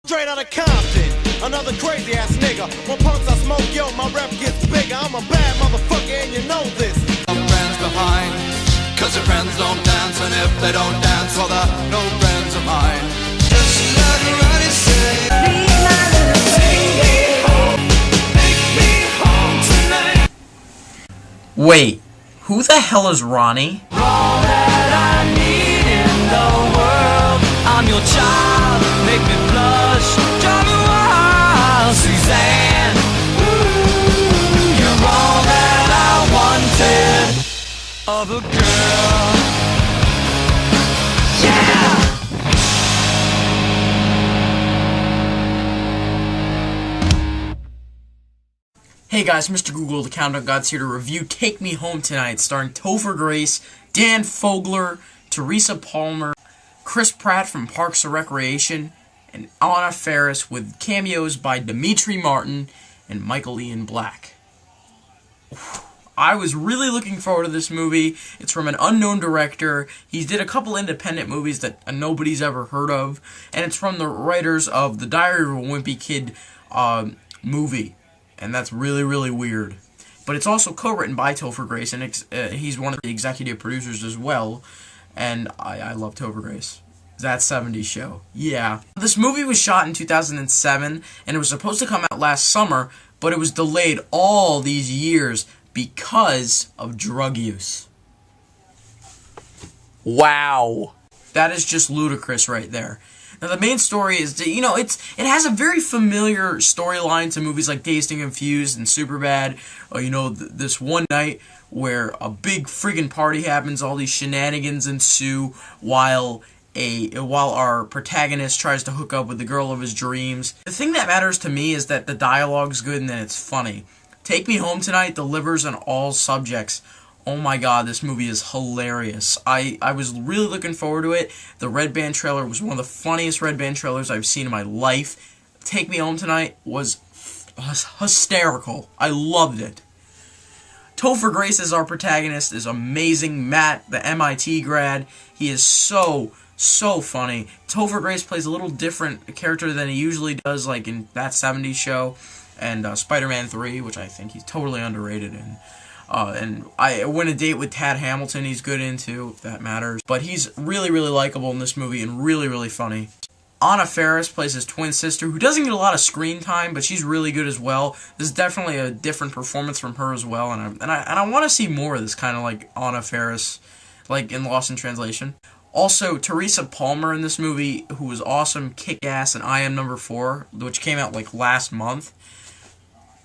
Straight out of Compton, another crazy ass nigga. When punks I smoke, yo, my rep gets bigger. I'm a bad motherfucker and you know this. Friends behind, cause your friends don't dance, and if they don't dance, well they're no friends of mine. Just like Ronnie said, please my little take me home tonight. Wait, who the hell is Ronnie? All that I need in the world, I'm your child, make me blush, drive me wild, Suzanne. Ooh, you're all that I wanted of a girl. Yeah! Hey guys, Mr. Google, the Countdown God's here to review Take Me Home Tonight, starring Topher Grace, Dan Fogler, Teresa Palmer, Chris Pratt from Parks and Recreation, and Anna Faris, with cameos by Dimitri Martin and Michael Ian Black. I was really looking forward to this movie. It's from an unknown director. He did a couple independent movies that nobody's ever heard of, and it's from the writers of the Diary of a Wimpy Kid movie, and that's really, really weird. But it's also co-written by Topher Grace, and he's one of the executive producers as well, and I love Topher Grace. That 70s Show. Yeah. This movie was shot in 2007, and it was supposed to come out last summer, but it was delayed all these years because of drug use. Wow. That is just ludicrous right there. Now, the main story is, it has a very familiar storyline to movies like Dazed and Confused and Superbad. This one night where a big friggin' party happens, all these shenanigans ensue while our protagonist tries to hook up with the girl of his dreams. The thing that matters to me is that the dialogue's good and that it's funny. Take Me Home Tonight delivers on all subjects. Oh my god, this movie is hilarious. I was really looking forward to it. The Red Band trailer was one of the funniest Red Band trailers I've seen in my life. Take Me Home Tonight was hysterical. I loved it. Topher Grace as our protagonist is amazing. Matt, the MIT grad, he is so funny. Topher Grace plays a little different character than he usually does, like in That 70s Show and Spider-Man 3, which I think he's totally underrated in. And I Win a Date with Tad Hamilton, he's good in too, if that matters. But he's really, really likable in this movie and really, really funny. Anna Faris plays his twin sister, who doesn't get a lot of screen time, but she's really good as well. This is definitely a different performance from her as well, and I want to see more of this kind of like Anna Faris, like in Lost in Translation. Also, Teresa Palmer in this movie, who was awesome, Kick-Ass, and I Am Number 4, which came out like last month.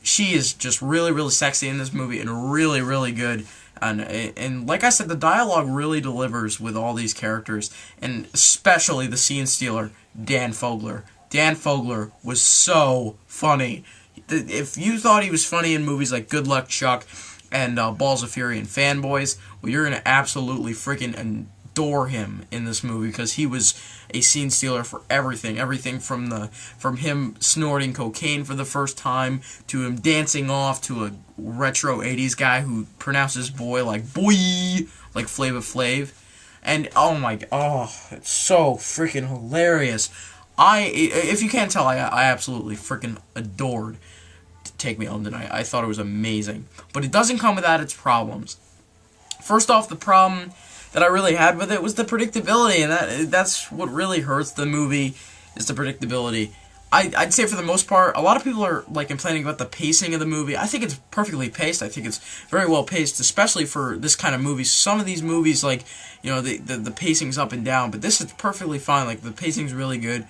She is just really, really sexy in this movie and really, really good. And like I said, the dialogue really delivers with all these characters, and especially the scene stealer, Dan Fogler. Dan Fogler was so funny. If you thought he was funny in movies like Good Luck Chuck and Balls of Fury and Fanboys, well, you're going to absolutely freaking adore him in this movie, because he was a scene stealer for everything. Everything from him snorting cocaine for the first time, to him dancing off to a retro 80s guy who pronounces boy like boy, like Flava Flav. And it's so freaking hilarious. If you can't tell, I absolutely freaking adored Take Me Home Tonight. I thought it was amazing. But it doesn't come without its problems. First off, the problem that I really had with it was the predictability, and that's what really hurts the movie, is the predictability. I'd say for the most part, a lot of people are like complaining about the pacing of the movie. I think it's perfectly paced. I think it's very well paced, especially for this kind of movie. Some of these movies, like, the pacing's up and down, but this is perfectly fine. Like, the pacing's really good.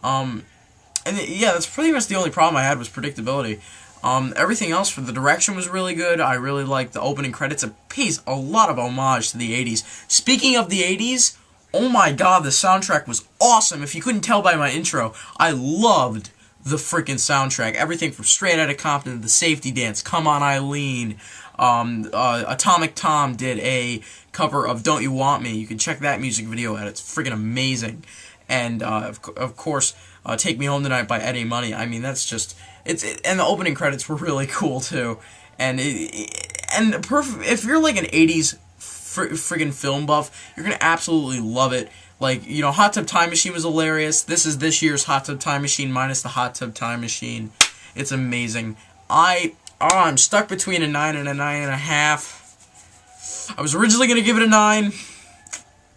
That's pretty much the only problem I had, was predictability. Everything else for the direction was really good. I really liked the opening credits. It pays a lot of homage to the 80s. Speaking of the 80s, oh my god, the soundtrack was awesome. If you couldn't tell by my intro, I loved the freaking soundtrack. Everything from Straight Outta Compton, The Safety Dance, Come On Eileen. Atomic Tom did a cover of Don't You Want Me. You can check that music video out. It's freaking amazing. And of course, Take Me Home Tonight by Eddie Money. I mean, that's just... and the opening credits were really cool too, and if you're like an 80s friggin' film buff, you're gonna absolutely love it. Like, you know, Hot Tub Time Machine was hilarious. This is this year's Hot Tub Time Machine minus the Hot Tub Time Machine. It's amazing. I'm stuck between a 9 and a 9.5. I was originally going to give it a 9.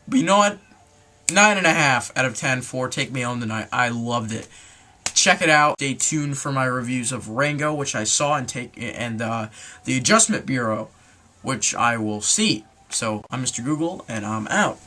But you know what? 9.5 out of 10 for Take Me Home Tonight. I loved it. Check it out. Stay tuned for my reviews of Rango, which I saw, and The Adjustment Bureau, which I will see. So, I'm Mr. Google, and I'm out.